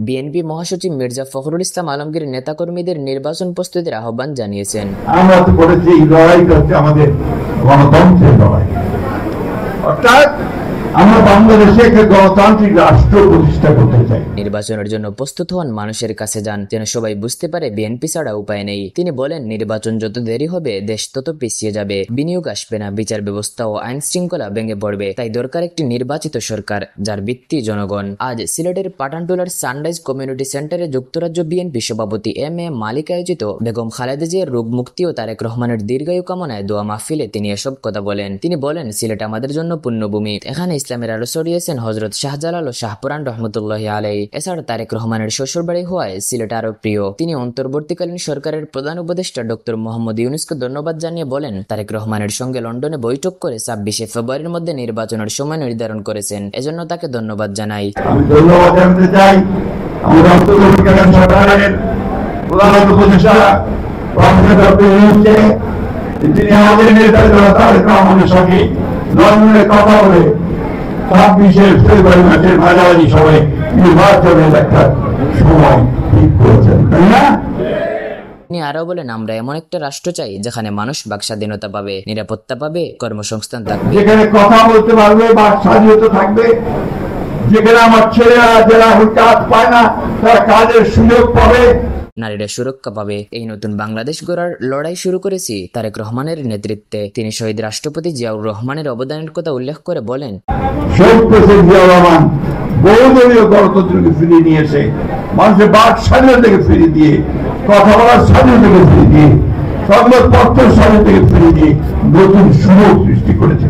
BNP মহাসচিব মির্জা ফখরুল ইসলাম আলমগীর নেতাকর্মীদের নির্বাচন প্রস্তুতির আহ্বান জানিয়েছেন। আমরা তো বলেছি এই লড়াইটা হচ্ছে আমাদের গণতন্ত্রের লড়াই, অর্থাৎ আমরা বাংলাদেশে একটা গণতান্ত্রিক রাষ্ট্র প্রতিষ্ঠা করতে চাই। নির্বাচনের জন্য প্রস্তুত হন, মানুষের কাছে যান, যেন সবাই বুঝতে পারে বিএনপি ছাড়া উপায় নেই। তিনি বলেন, নির্বাচন যত দেরি হবে দেশ তত পিছিয়ে যাবে, বিনিয়োগ আসবে না, বিচার ব্যবস্থা ও আইন শৃঙ্খলা ভেঙে পড়বে। তাই দরকার একটি নির্বাচিত সরকার যার ভিত্তি জনগণ। আজ সিলেটের পাঠানটুলার সানরাইজ কমিউনিটি সেন্টারে যুক্তরাজ্য বিএনপি সভাপতি এম এ মালিক আয়োজিত বেগম খালেদা জিয়ার রোগ মুক্তি ও তারেক রহমানের দীর্ঘায়ু কামনায় দোয়া মাহফিলে তিনি এসব কথা বলেন। তিনি বলেন, সিলেট আমাদের জন্য পুণ্যভূমি, এখানে ইসলামের আলো ছড়িয়েছেন হযরত শাহজালাল ও শাহপুরান রহমতুল্লাহি আলাইহি। এছাড়া তারেক রহমানের শ্বশুরবাড়ি হওয়ায় সিলেট আরো প্রিয়। তিনি অন্তর্বর্তীকালীন সরকারের প্রধান উপদেষ্টা ডক্টর মোহাম্মদ ইউনূসকে ধন্যবাদ জানিয়ে বলেন, তারেক রহমানের সঙ্গে লন্ডনে বৈঠক করে ২৬শে ফেব্রুয়ারির মধ্যে নির্বাচনের সময় নির্ধারণ করেছেন, এজন্য তাকে ধন্যবাদ জানাই। আমি ধন্যবাদ জানাতে চাই আমাদের অন্তর্বর্তীকালীন সরকারের প্রধান উপদেষ্টা ডক্টর ইউনূসকে, তিনি আমাদের নেতা তারেক রহমানের সঙ্গে লন্ডনে কথা বলে ২৬শে ফেব্রুয়ারি মাসের মাঝামাঝি সময়ে নির্বাচনের একটা সময় ঠিক করেছেন, তাই না? তিনি আরো বলেন, আমরা এমন একটা রাষ্ট্র চাই যেখানে মানুষ বাক স্বাধীনতা পাবে, নিরাপত্তা পাবে, কর্মসংস্থান থাকবে, যেখানে কথা বলতে পারবে, বাক স্বাধীনতা থাকবে, যেখানে আমার ছেলেরা যারা কাজ পায় না তারা কাজের সুযোগ পাবে, নারীরা সুরক্ষা পাবে। এই নতুন বাংলাদেশ গড়ার লড়াই শুরু করেছি তারেক রহমানের নেতৃত্বে। তিনি শহীদ রাষ্ট্রপতি জিয়াউর রহমানের অবদানের কথা উল্লেখ করে বলেন, শহীদ প্রেসিডেন্ট জিয়াউর রহমান বহুদলীয় গণতন্ত্রকে ফিরিয়ে নিয়েছে, মানুষের বাক স্বাধীনতাকে ফিরিয়ে দিয়ে, কথা বলার স্বাধীনতাকে ফিরিয়ে দিয়ে, সংবাদপত্রের স্বাধীনতাকে ফিরিয়ে দিয়ে নতুন সুযোগ সৃষ্টি করেছে।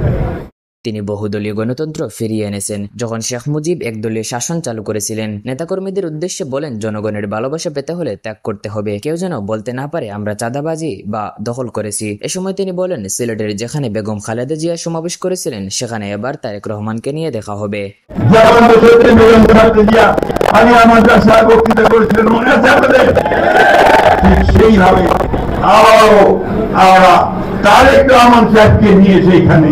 তিনি বহুদলীয় গণতন্ত্র ফিরিয়ে এনেছেন। যখন শেখ মুজিব একদলীয় শাসন চালু করেছিলেন, নেতাকর্মীদের উদ্দেশ্যে বলেন, জনগণের ভালোবাসা পেতে হলে ত্যাগ করতে হবে। কেউ যেন বলতে না পারে আমরা চাঁদাবাজি বা দখল করেছি। এ সময় তিনি বলেন, সিলেটের যেখানে বেগম খালেদা জিয়া সমাবেশ করেছিলেন সেখানে এবার তারেক রহমানকে নিয়ে দেখা হবে। সেইভাবে আমরা তারেক রহমান সাহেবকে নিয়ে সেইখানে